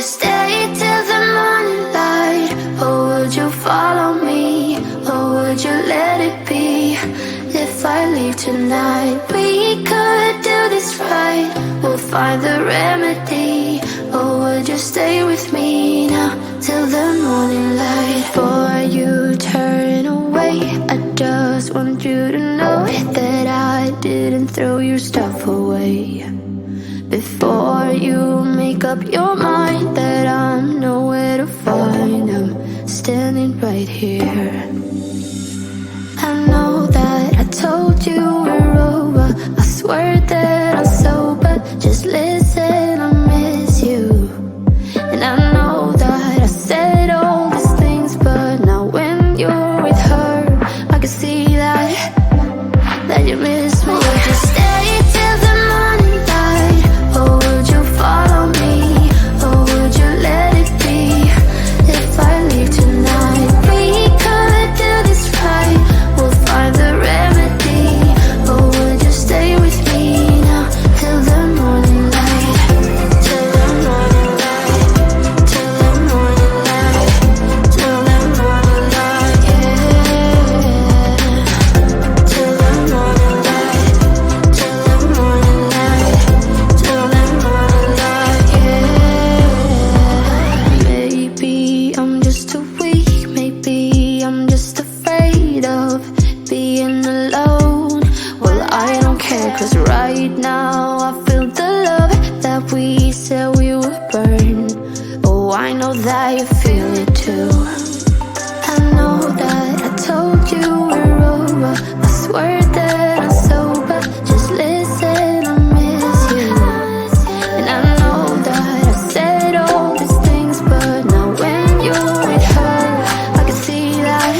stay till the morning light? Or would you follow me? Or would you let it be? If I leave tonight, we could do this right. We'll find the remedy. Or would you stay with me now till the morning light? Before you turn away, I just want you to know that I didn't throw your stuff away. Before you make up your mind that I'm nowhere to find, I'm standing right here. I know that I told you we're over. I swear that I'm sober. Just listen, I miss you. And I know that I said all these things, but now when you're with her, I can see that you miss me. Would you stay till the morning light? Or would you follow me? Or would you let it be? If I leave tonight, we could do this right. We'll find the remedy. Or would you stay with me now till the morning light? Till the morning light. Till the morning light. Till the morning light, yeah. Till the morning light. Till the morning light. Till the morning light, yeah. Maybe I'm just too weak. Maybe I'm just afraid of being alone. Well, I don't care, 'cause right now I feel the love that we said we would burn. Oh, I know that you feel it too. I know that I told you we're over. I swear that I'm sober. Just listen, I miss you. And I know that I said all these things, but now when you're with her, I can see that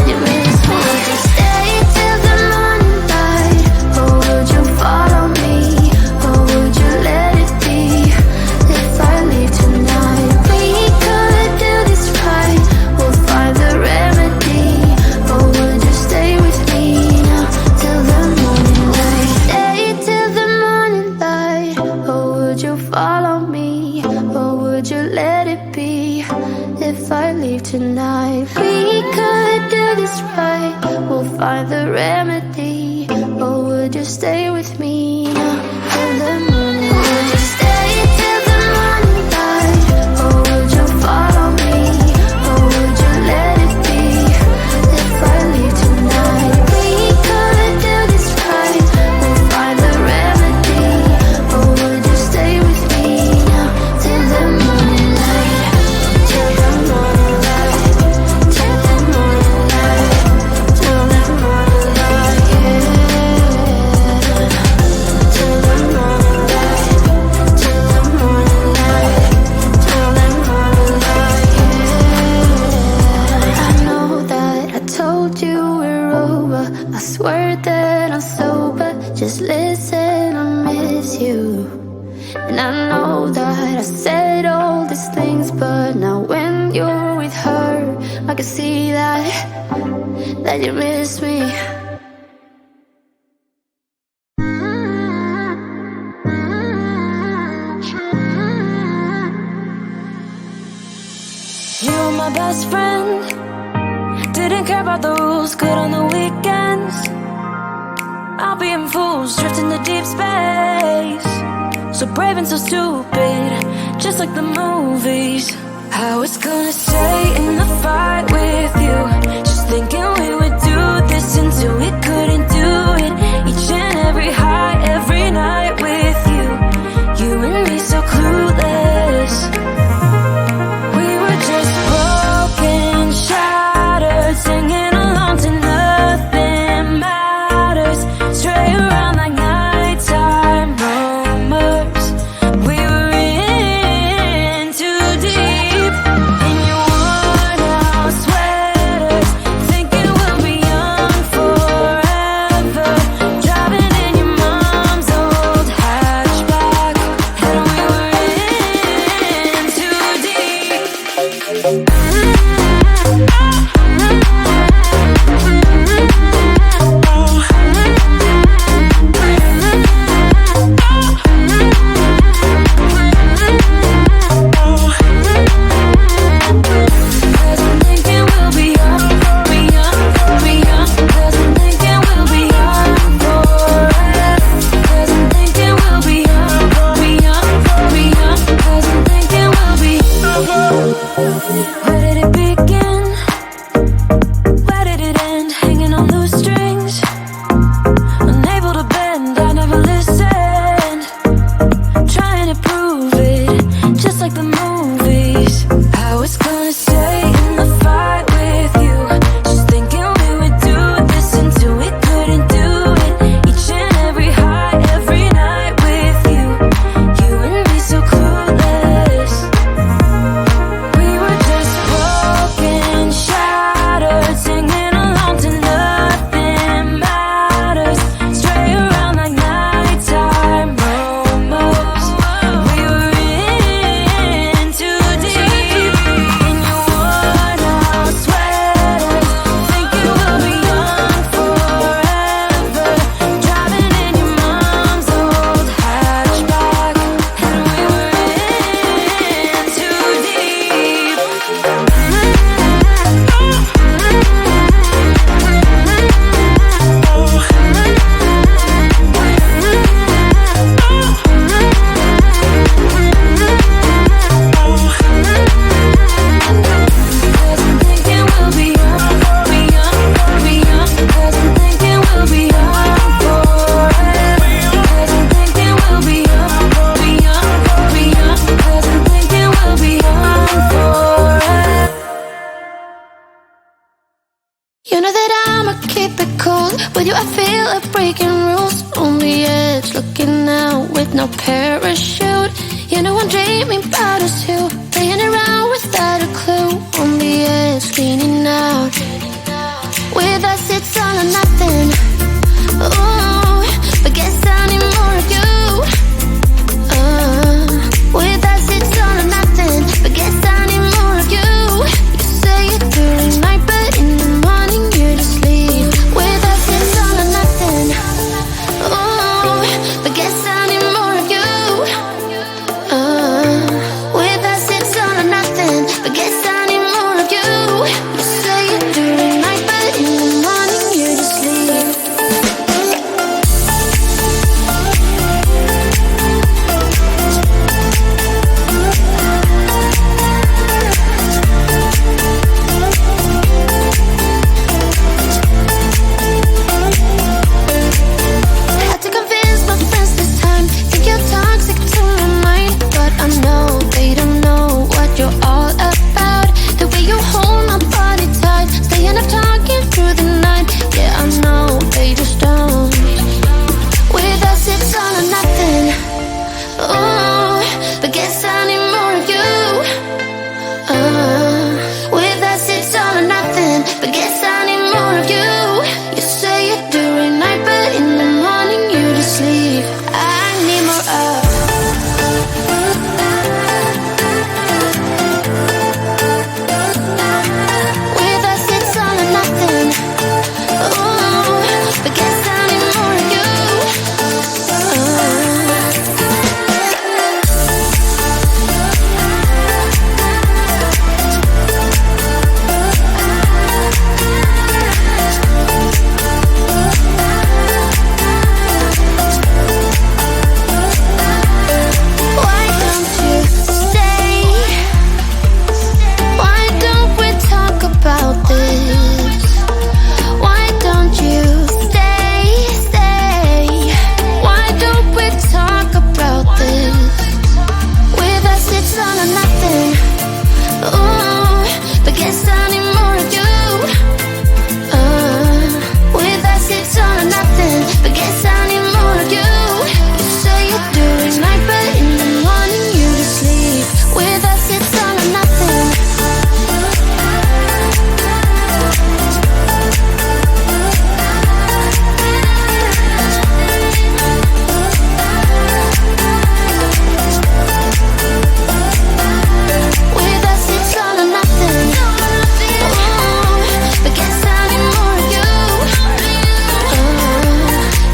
you miss me. Would you stay till the morning light? Or would you follow me? Or would you let it be? If I leave tonight, we could do this right. We'll find the remedy. Or would you stay with me now till the morning light? Stay till the morning light. Or would you follow me? Or would you let it be? If I leave tonight, we could do this right. We'll find the remedy. Or would you stay with me now till the morning? Would you stay till the morning light? Or would you follow me? Or would you let it be? If I leave tonight, we could do this right. We'll find the remedy. Or would you stay with me now till the morning light? Till the morning light. Till the morning light. Till the morning light, yeah. Till the morning light. Till the morning light. Till the morning light, yeah. I know that I told you we're over. I swear that I'm sober. Just listen, I miss you. And I know that I said all these things, but now when you're with her, I can see that you miss me. You were my best friend. Didn't care about the rules, good on the weekends. I'll be in fools, drifting to deep space. So brave and so stupid, just like the movies. I was gonna stay in the fight with you, just thinking we would do this until we couldn't do it. Each and every high, every night with you. You and me so clueless. We were just broken, shattered, singing along to nothing matters. Stray around like nighttime rumors. We were in too deep. In your worn out sweaters, thinking we'll be young forever. Driving in your mom's old hatchback, and we were in too deep. movies. I was gonna stay in the fight with you, just thinking we would do this until we couldn't do it. Each and every high, every night with you, you and me so clueless. We were just broken, shattered, singing along to nothing matters. Stray around like nighttime momos. We were in too deep in your worn out sweaters, thinking we'll be young forever. Driving in your mom's old hatchback, and we were in too deep. Cause I'm thinking we'll be young, be young, be young. Cause I'm thinking we'll be young forever. Cause I'm thinking we'll be young, be young, be young. Cause I'm thinking we'll be young forever. You know that I'ma keep it cool. With you I feel like breaking rules. On the edge, looking out with no parachute. You know I'm dreaming about us two, playing around without a clue. On the edge, leaning out. With us it's all or nothing. Ooh, but guess I need more of you. With us it's all or nothing, but guess I need more of you. You say it during the night, but in the morning you just leave. With us it's all or nothing. Ooh, but guess I need more of you. With us it's all or nothing, but guess I need more of you. You say it during the night, but in the morning you just leave. Had to convince my friends this time. Think you're toxic to my mind, but I know they don't know what you're all about. The way you hold my body tight, staying up talking through the night. Yeah, I know they just don't. With us it's all or nothing. Ooh, but guess I need more of you. With us it's all or nothing, but guess I need more of you. You say it during night, but in the morning you just leave. I need more of. With us it's all or nothing. Ooh, but guess I need more of you. Why don't you stay? Why don't we talk about this? Why don't you stay? Why don't we talk about this? With us it's all or nothing. Ooh, but guess I need more of you. With us it's all or nothing, but guess I need more of you. You say it during night, but in the morning you just leave. With us it's all or nothing. With us it's all or nothing. Ooh, but guess I need more of you.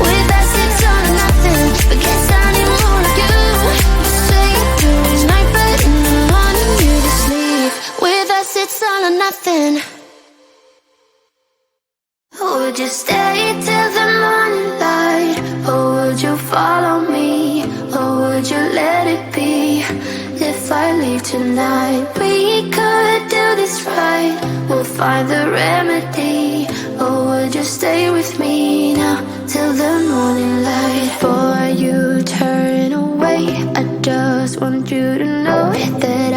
With us it's all or nothing, but guess I need more of you. You say it during night, but in the morning you just leave. With us it's all or nothing. Would you stay till the morning light, or would you follow me, or would you let it be? If I leave tonight, we could do this right. We'll find the remedy. Or would you stay with me now till the morning light? Before you turn away, I just want you to know that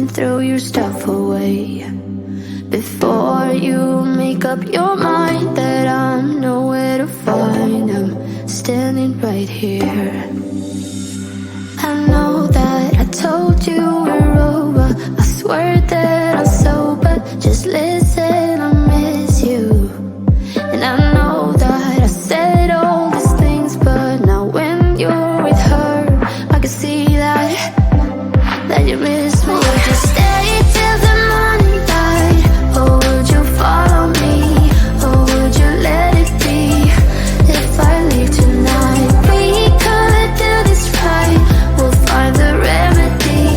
and throw your stuff away before you make up your mind that I'm nowhere to find. I'm standing right here. I know that I told you we're over. I swear that I'm sober. Just listen, I miss you. And I know that I said all these things, but now when you're with her, I can see that you miss me. Would you stay till the morning light, or would you follow me, or would you let it be? If I leave tonight, we could do this right. We'll find the remedy.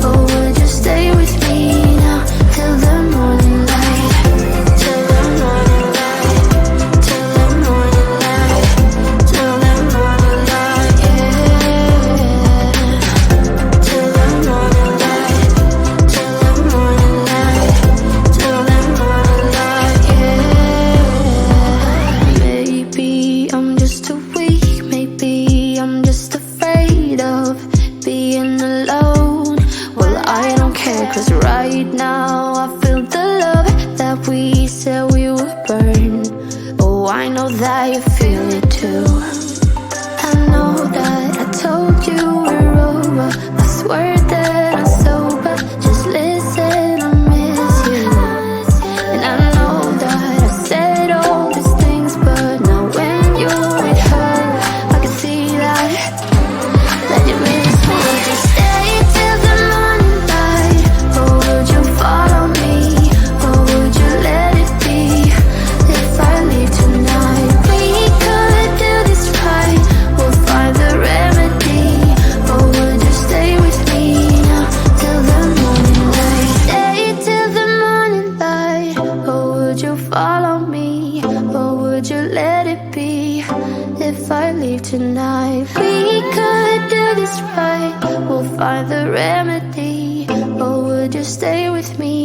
Or would you stay with me now till the morning light, till the morning light, till the morning light, till the morning light, yeah. Till the morning light, till the morning light, till the morning light, yeah. Maybe I'm just too weak, maybe I'm just afraid of being alone. Well, I don't care, 'cause right now I feel the love that we said we would burn. Oh, I know that you feel it too. I know that I told you we're over. I swear that I'm sober. Just listen, I miss you. And I know that I said all these things, but now when you're with her, I can see that you miss me. Would you stay till the morning light, or would you follow me, or would you let it be? If I leave tonight, we could do this right. We'll find the remedy. Or would you stay with me now till the morning light? Stay till the morning light. Or would you follow me, or would you let it be? If I leave tonight, we could do this right. We'll find the remedy. Or would you stay with me